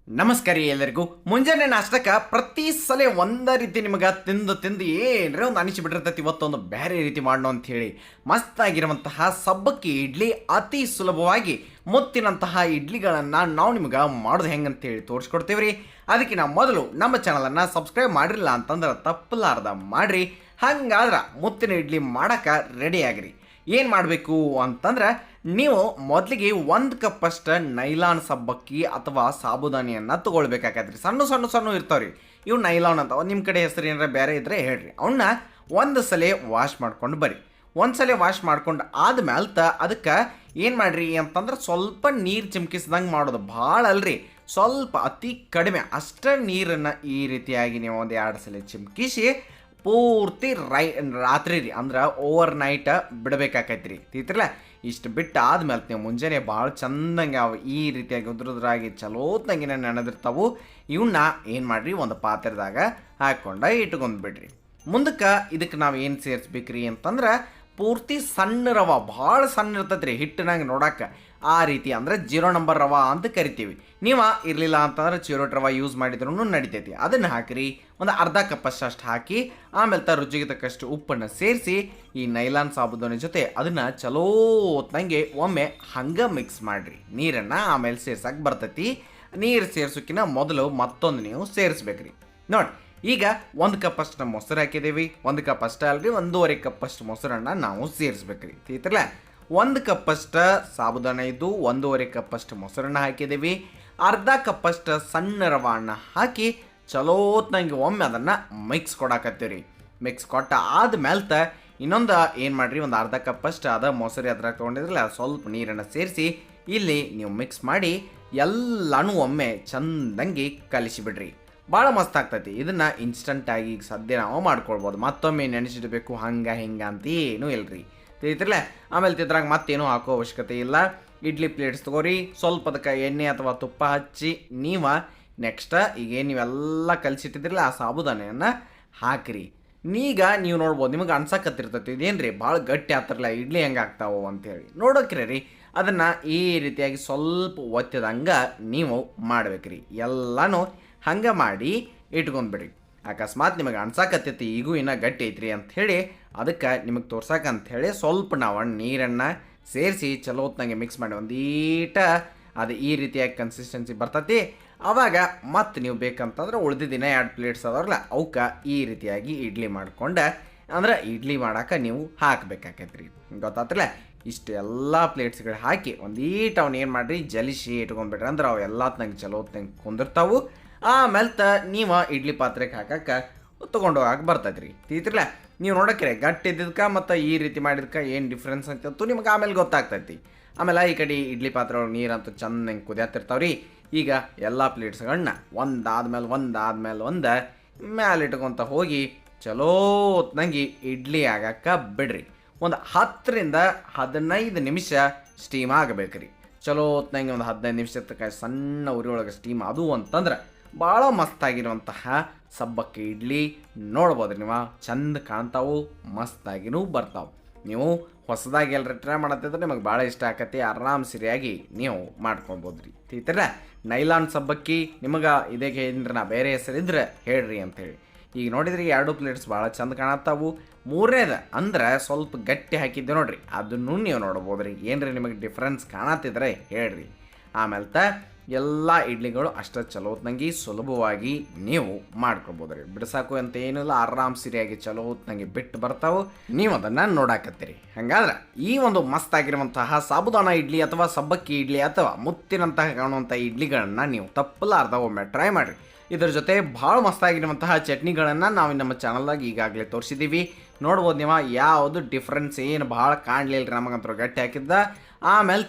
ನಮಸ್ಕಾರ ಎಲ್ಲರಿಗೂ. ಮುಂಜಾನೆ ನಾಷ್ಟಕ್ಕೆ ಪ್ರತಿ ಸಲ ಒಂದ ರೀತಿ ನಿಮಗೆ ತಿಂದು ಏನ್ರೆ ಒಂದು ಅನಿಸಿಬಿಟ್ಟಿರ್ತೈತಿ. ಇವತ್ತೊಂದು ಬೇರೆ ರೀತಿ ಮಾಡೋಣ ಅಂಥೇಳಿ ಮಸ್ತಾಗಿರುವಂತಹ ಸಬ್ಬಕ್ಕಿ ಇಡ್ಲಿ ಅತಿ ಸುಲಭವಾಗಿ ಮುತ್ತಿನಂತಹ ಇಡ್ಲಿಗಳನ್ನು ನಾವು ನಿಮ್ಗೆ ಮಾಡೋದು ಹೆಂಗಂತೇಳಿ ತೋರಿಸ್ಕೊಡ್ತೀವಿ ರೀ. ಅದಕ್ಕೆ ನಾವು ಮೊದಲು ನಮ್ಮ ಚಾನಲನ್ನು ಸಬ್ಸ್ಕ್ರೈಬ್ ಮಾಡಿರಲಿಲ್ಲ ಅಂತಂದ್ರೆ ತಪ್ಪಲಾರ್ದ ಮಾಡಿರಿ. ಹಂಗಾದ್ರೆ ಮುತ್ತಿನ ಇಡ್ಲಿ ಮಾಡೋಕೆ ರೆಡಿ ಆಗಿರಿ. ಏನು ಮಾಡಬೇಕು ಅಂತಂದ್ರೆ ನೀವು ಮೊದಲಿಗೆ 1 ಕಪ್ಪಷ್ಟು ನೈಲಾನ್ ಸಬ್ಬಕ್ಕಿ ಅಥವಾ ಸಾಬುದಾನಿಯನ್ನು ತೊಗೊಳ್ಬೇಕಾಗತ್ರಿ. ಸಣ್ಣ ಇರ್ತಾವ್ರಿ ಇವು ನೈಲಾನ್ ಅಂತ. ನಿಮ್ಮ ಕಡೆ ಹೆಸರು ಏನಾರ ಬೇರೆ ಇದ್ದರೆ ಹೇಳ್ರಿ. ಅವನ್ನ ಒಂದು ಸಲ ವಾಶ್ ಮಾಡ್ಕೊಂಡು ಬರ್ರಿ. ಒಂದು ಸಲ ವಾಶ್ ಮಾಡ್ಕೊಂಡು ಆದ್ಮೇಲೆ ಅದಕ್ಕೆ ಏನು ಮಾಡಿರಿ ಅಂತಂದ್ರೆ ಸ್ವಲ್ಪ ನೀರು ಚಿಮ್ಕಿಸ್ದಂಗೆ ಮಾಡೋದು. ಭಾಳ ಅಲ್ರಿ, ಸ್ವಲ್ಪ ಅತಿ ಕಡಿಮೆ ಅಷ್ಟೇ ನೀರನ್ನು ಈ ರೀತಿಯಾಗಿ ನೀವು ಒಂದು 2 ಸಲ ಚಿಮ್ಕಿಸಿ ಪೂರ್ತಿ ರಾತ್ರಿ ರೀ ಅಂದ್ರೆ ಓವರ್ ನೈಟ್ ಬಿಡಬೇಕಾಕೈತ್ರಿ. ತಿಳ್ತಿರಲ್ಲ, ಇಷ್ಟು ಬಿಟ್ಟು ಆದ್ಮೇಲೆ ನೀವು ಮುಂಜಾನೆ ಭಾಳ ಚಂದಂಗೆ ಅವು ಈ ರೀತಿಯಾಗಿ ಉದ್ರಾಗಿ ಚಲೋತ್ನಂಗಿನ ನೆನೆದಿರ್ತಾವು. ಇವನ್ನ ಏನು ಮಾಡಿರಿ, ಒಂದು ಪಾತ್ರೆದಾಗ ಹಾಕ್ಕೊಂಡು ಇಟ್ಕೊಂಡು ಬಿಡ್ರಿ. ಮುಂದಕ್ಕೆ ಇದಕ್ಕೆ ನಾವು ಏನು ಸೇರಿಸ್ಬೇಕ್ರಿ ಅಂತಂದ್ರೆ ಪೂರ್ತಿ ಸಣ್ಣ ರವೆ, ಭಾಳ ಸಣ್ಣ ಇರ್ತೈತೆ ರೀ ಹಿಟ್ಟಿನಾಗ ನೋಡೋಕೆ. ಆ ರೀತಿ ಅಂದರೆ 0 ನಂಬರ್ ರವೆ ಅಂತ ಕರಿತೀವಿ. ನೀವು ಇರಲಿಲ್ಲ ಅಂತಂದ್ರೆ ಚಿರೋಟ್ ರವೆ ಯೂಸ್ ಮಾಡಿದ್ರೂ ನಡಿತೈತಿ. ಅದನ್ನು ಹಾಕಿರಿ. ಒಂದು ಅರ್ಧ ಕಪ್ಪಷ್ಟು ಹಾಕಿ ಆಮೇಲೆ ರುಚಿಗೆ ತಕ್ಕಷ್ಟು ಉಪ್ಪನ್ನು ಸೇರಿಸಿ ಈ ನೈಲಾನ್ ಸಾಬೂದಾನಿ ಜೊತೆ ಅದನ್ನು ಚಲೋ ಹೊತ್ನಂಗೆ ಒಮ್ಮೆ ಹಂಗೆ ಮಿಕ್ಸ್ ಮಾಡಿರಿ. ನೀರನ್ನು ಆಮೇಲೆ ಸೇರ್ಸಕ್ಕೆ ಬರ್ತೈತಿ. ನೀರು ಸೇರ್ಸೋಕ್ಕಿಂತ ಮೊದಲು ಮತ್ತೊಂದು ನೀವು ಸೇರಿಸ್ಬೇಕ್ರಿ. ನೋಡಿ, ಈಗ 1 ಕಪ್ಪಷ್ಟು ಮೊಸರು ಹಾಕಿದ್ದೀವಿ. 1 ಕಪ್ ಅಷ್ಟೇ ಅಲ್ರಿ, 1.5 ಕಪ್ಪಷ್ಟು ಮೊಸರನ್ನು ನಾವು ಸೇರಿಸ್ಬೇಕ್ರಿ. ತಿಳ್ತಿರಲ್ಲ, 1 ಕಪ್ಪಷ್ಟು ಸಾಬುದಾನ ಇದ್ದು 1.5 ಕಪ್ಪಷ್ಟು ಮೊಸರನ್ನು ಹಾಕಿದ್ದೀವಿ. ಅರ್ಧ ಕಪ್ಪಷ್ಟು ಸಣ್ಣ ರವೆಯನ್ನು ಹಾಕಿ ಚಲೋತ್ನಂಗೆ ಒಮ್ಮೆ ಅದನ್ನು ಮಿಕ್ಸ್ ಕೊಡಾಕತ್ತೀವಿ. ಮಿಕ್ಸ್ ಕೊಟ್ಟ ಆದ್ಮೇಲೆ ಇನ್ನೊಂದು ಏನು ಮಾಡಿರಿ, ಒಂದು ಅರ್ಧ ಕಪ್ಪಷ್ಟು ಅದ ಮೊಸರು ಅದ್ರಾಗ ತೊಗೊಂಡಿದ್ರಲ್ಲ ಸ್ವಲ್ಪ ನೀರನ್ನು ಸೇರಿಸಿ ಇಲ್ಲಿ ನೀವು ಮಿಕ್ಸ್ ಮಾಡಿ ಎಲ್ಲನೂ ಒಮ್ಮೆ ಚಂದಂಗೆ ಕಲಿಸಿಬಿಡ್ರಿ. ಭಾಳ ಮಸ್ತ್ ಆಗ್ತೈತಿ. ಇದನ್ನು ಇನ್ಸ್ಟಂಟಾಗಿ ಈಗ ಸದ್ಯ ನಾವು ಮಾಡ್ಕೊಳ್ಬೋದು. ಮತ್ತೊಮ್ಮೆ ನೆನೆಸಿಡಬೇಕು ಹಂಗೆ ಹಿಂಗೆ ಅಂತ ಏನೂ ಇಲ್ರಿ. ತಿಳಿತಿರಲ್ಲ, ಆಮೇಲೆ ತಿದ್ರಾಗ ಮತ್ತೇನೂ ಹಾಕೋ ಅವಶ್ಯಕತೆ ಇಲ್ಲ. ಇಡ್ಲಿ ಪ್ಲೇಟ್ಸ್ ತೊಗೋರಿ, ಸ್ವಲ್ಪ ಅದಕ್ಕೆ ಎಣ್ಣೆ ಅಥವಾ ತುಪ್ಪ ಹಚ್ಚಿ ನೀವು ನೆಕ್ಸ್ಟ್ ಈಗೇನು ನೀವೆಲ್ಲ ಕಲಿಸಿಟ್ಟಿದ್ರಲ್ಲ ಆ ಸಾಬುದಾನೆಯನ್ನು ಹಾಕಿರಿ. ಈಗ ನೀವು ನೋಡ್ಬೋದು, ನಿಮಗೆ ಅನ್ಸಕತ್ತಿರ್ತೈತಿ ಇದೇನು ರೀ ಭಾಳ ಗಟ್ಟಿ ಆಗ್ತಿರಲ್ಲ ಇಡ್ಲಿ ಹೆಂಗೆ ಆಗ್ತಾವೋ ಅಂತೇಳಿ ನೋಡೋಕ್ರಿ ರೀ. ಅದನ್ನು ಈ ರೀತಿಯಾಗಿ ಸ್ವಲ್ಪ ಒತ್ತಿದಂಗೆ ನೀವು ಮಾಡ್ಬೇಕ್ರಿ. ಎಲ್ಲನೂ ಹಂಗೆ ಮಾಡಿ ಇಟ್ಕೊಂಡ್ಬಿಡ್ರಿ. ಅಕಸ್ಮಾತ್ ನಿಮಗೆ ಅನ್ಸಾಕತ್ತೈತಿ ಈಗೂ ಇನ್ನೂ ಗಟ್ಟಿ ಐತ್ರಿ ಅಂಥೇಳಿ ಅದಕ್ಕೆ ನಿಮಗೆ ತೋರ್ಸಕ್ಕಂಥೇಳಿ ಸ್ವಲ್ಪ ನಾವು ನೀರನ್ನು ಸೇರಿಸಿ ಚಲೋತ್ನಾಗೆ ಮಿಕ್ಸ್ ಮಾಡಿ ಒಂದೀಟ ಅದು ಈ ರೀತಿಯಾಗಿ ಕನ್ಸಿಸ್ಟೆನ್ಸಿ ಬರ್ತೈತಿ. ಆವಾಗ ಮತ್ತೆ ನೀವು ಬೇಕಂತಂದ್ರೆ ಉಳಿದಿದ್ದಿನ 2 ಪ್ಲೇಟ್ಸ್ ಅದಾವಲ್ಲ ಅವಕ್ಕೆ ಈ ರೀತಿಯಾಗಿ ಇಡ್ಲಿ ಮಾಡ್ಕೊಂಡು ಅಂದ್ರೆ ಇಡ್ಲಿ ಮಾಡೋಕೆ ನೀವು ಹಾಕಬೇಕಾಕೈತ್ರಿ. ಗೊತ್ತಾತ್ರಲ್ಲ, ಇಷ್ಟು ಎಲ್ಲ ಪ್ಲೇಟ್ಸ್ಗಳು ಹಾಕಿ ಒಂದೀಟ ಅವ್ನು ಏನು ಮಾಡಿರಿ ಜಲಿಸಿ ಇಟ್ಕೊಂಡ್ಬಿಟ್ರಿ ಅಂದ್ರೆ ಅವು ಎಲ್ಲತ್ನಂಗೆ ಚಲೋತ್ನಂಗೆ ಕುಂದಿರ್ತಾವು. ಆಮೇಲೆ ನೀವು ಇಡ್ಲಿ ಪಾತ್ರೆಗೆ ಹಾಕಕ್ಕೆ ತೊಗೊಂಡು ಹೋಗಕ್ಕೆ ಬರ್ತೈತ್ರಿ. ತಿಳಿತಿರಲ್ಲ, ನೀವು ನೋಡೋಕ್ರೆ ಗಟ್ಟಿ ಇದ್ದಕ್ಕೆ ಮತ್ತು ಈ ರೀತಿ ಮಾಡಿದ್ಕೆ ಏನು ಡಿಫ್ರೆನ್ಸ್ ಅಂತಂತೂ ನಿಮ್ಗೆ ಆಮೇಲೆ ಗೊತ್ತಾಗ್ತೈತಿ. ಆಮೇಲೆ ಈ ಕಡೆ ಇಡ್ಲಿ ಪಾತ್ರೆ ಒಳಗೆ ನೀರಂತೂ ಚೆನ್ನಾಗಿ ಕುದಿಯತ್ತಿರ್ತಾವ್ರಿ. ಈಗ ಎಲ್ಲ ಪ್ಲೇಟ್ಸ್ಗಳನ್ನ ಒಂದಾದ್ಮೇಲೆ ಒಂದು ಮ್ಯಾಲೆ ಇಟ್ಕೊತ ಹೋಗಿ ಚಲೋತ್ನಂಗೆ ಇಡ್ಲಿ ಆಗಕ್ಕೆ ಬಿಡ್ರಿ. ಒಂದು 10 ರಿಂದ 15 ನಿಮಿಷ ಸ್ಟೀಮ್ ಆಗಬೇಕ್ರಿ. ಚಲೋತ್ನಂಗೆ ಒಂದು 15 ನಿಮಿಷ ತನಕ ಸಣ್ಣ ಉರಿ ಒಳಗೆ ಸ್ಟೀಮ್ ಅದು ಅಂತಂದ್ರೆ ಭಾಳ ಮಸ್ತಾಗಿರುವಂತಹ ಸಬ್ಬಕ್ಕಿ ಇಡ್ಲಿ ನೋಡ್ಬೋದು. ನೀವು ಚಂದ ಕಾಣ್ತಾವು, ಮಸ್ತಾಗಿನೂ ಬರ್ತಾವೆ. ನೀವು ಹೊಸದಾಗಿ ಎಲ್ಲರೂ ಟ್ರೈ ಮಾಡತ್ತಿದ್ರೆ ನಿಮಗೆ ಭಾಳ ಇಷ್ಟ ಆಕತಿ. ಆರಾಮ್ ಸರಿಯಾಗಿ ನೀವು ಮಾಡ್ಕೊಬೋದು ರೀ. ತಿಳ್ತಿರಲ್ಲ, ನೈಲಾನ್ ಸಬ್ಬಕ್ಕಿ ನಿಮಗೆ ಇದಕ್ಕೆ ಏನ್ರ ನಾ ಬೇರೆ ಹೆಸರಿದ್ರೆ ಹೇಳ್ರಿ ಅಂಥೇಳಿ. ಈಗ ನೋಡಿದ್ರಿ 2 ಪ್ಲೇಟ್ಸ್ ಭಾಳ ಚಂದ ಕಾಣತ್ತಾವು. 3ನೇದು ಅಂದ್ರೆ ಸ್ವಲ್ಪ ಗಟ್ಟಿ ಹಾಕಿದ್ದೆ ನೋಡ್ರಿ, ಅದನ್ನು ನೀವು ನೋಡ್ಬೋದು ರೀ. ಏನ್ರಿ ನಿಮಗೆ ಡಿಫ್ರೆನ್ಸ್ ಕಾಣತ್ತಿದ್ರೆ ಹೇಳ್ರಿ. ಆಮೇಲೆ ಎಲ್ಲ ಇಡ್ಲಿಗಳು ಅಷ್ಟು ಚಲೋತ್ನಂಗೆ ಸುಲಭವಾಗಿ ನೀವು ಮಾಡ್ಕೊಬೋದು ರೀ. ಬಿಡಿಸಾಕು ಅಂತ ಏನಿಲ್ಲ, ಆರಾಮ್ ಸರಿಯಾಗಿ ಚಲೋತ್ನಂಗೆ ಬಿಟ್ಟು ಬರ್ತಾವೆ. ನೀವು ಅದನ್ನು ನೋಡಾಕತ್ತೀರಿ. ಹಾಗಾದ್ರೆ ಈ ಒಂದು ಮಸ್ತಾಗಿರುವಂತಹ ಸಾಬುದಾನ ಇಡ್ಲಿ ಅಥವಾ ಸಬ್ಬಕ್ಕಿ ಇಡ್ಲಿ ಅಥವಾ ಮುತ್ತಿನಂತಹ ಕಾಣುವಂಥ ಇಡ್ಲಿಗಳನ್ನು ನೀವು ತಪ್ಪಲಾರ್ದ ಒಮ್ಮೆ ಟ್ರೈ ಮಾಡಿರಿ. ಇದ್ರ ಜೊತೆ ಭಾಳ ಮಸ್ತಾಗಿರುವಂತಹ ಚಟ್ನಿಗಳನ್ನು ನಾವು ನಮ್ಮ ಚಾನಲ್ದಾಗ ಈಗಾಗಲೇ ತೋರಿಸಿದ್ದೀವಿ. ನೋಡ್ಬೋದು ನೀವು ಯಾವುದು ಡಿಫ್ರೆನ್ಸ್ ಏನು ಭಾಳ ಕಾಣಲಿಲ್ಲ ರೀ. ನಮಗಂತೂ ಗಟ್ಟಿ ಹಾಕಿದ್ದ ಆಮೇಲೆ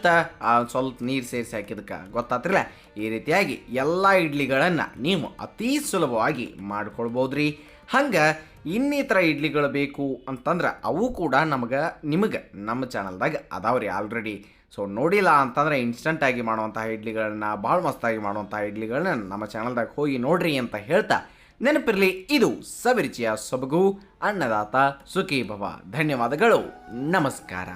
ಸ್ವಲ್ಪ ನೀರು ಸೇರಿಸಿ ಹಾಕಿದಕ್ಕೆ ಗೊತ್ತಾತ್ರಲ್ಲ. ಈ ರೀತಿಯಾಗಿ ಎಲ್ಲ ಇಡ್ಲಿಗಳನ್ನು ನೀವು ಅತಿ ಸುಲಭವಾಗಿ ಮಾಡ್ಕೊಳ್ಬೋದು ರೀ. ಹಂಗೆ ಇನ್ನಿತರ ಇಡ್ಲಿಗಳು ಬೇಕು ಅಂತಂದ್ರೆ ಅವು ಕೂಡ ನಿಮಗೆ ನಮ್ಮ ಚಾನಲ್ದಾಗ ಅದಾವ್ರಿ ಆಲ್ರೆಡಿ. ಸೊ ನೋಡಿಲ್ಲ ಅಂತಂದರೆ ಇನ್ಸ್ಟಂಟಾಗಿ ಮಾಡುವಂತಹ ಇಡ್ಲಿಗಳನ್ನ, ಭಾಳ ಮಸ್ತಾಗಿ ಮಾಡುವಂತಹ ಇಡ್ಲಿಗಳನ್ನ ನಮ್ಮ ಚಾನಲ್ದಾಗ ಹೋಗಿ ನೋಡ್ರಿ ಅಂತ ಹೇಳ್ತಾ ನೆನಪಿರಲಿ, ಇದು ಸವಿರುಚಿಯ ಸೊಬಗು ಅನ್ನದಾತ ಸುಖೀ ಭವ. ಧನ್ಯವಾದಗಳು, ನಮಸ್ಕಾರ.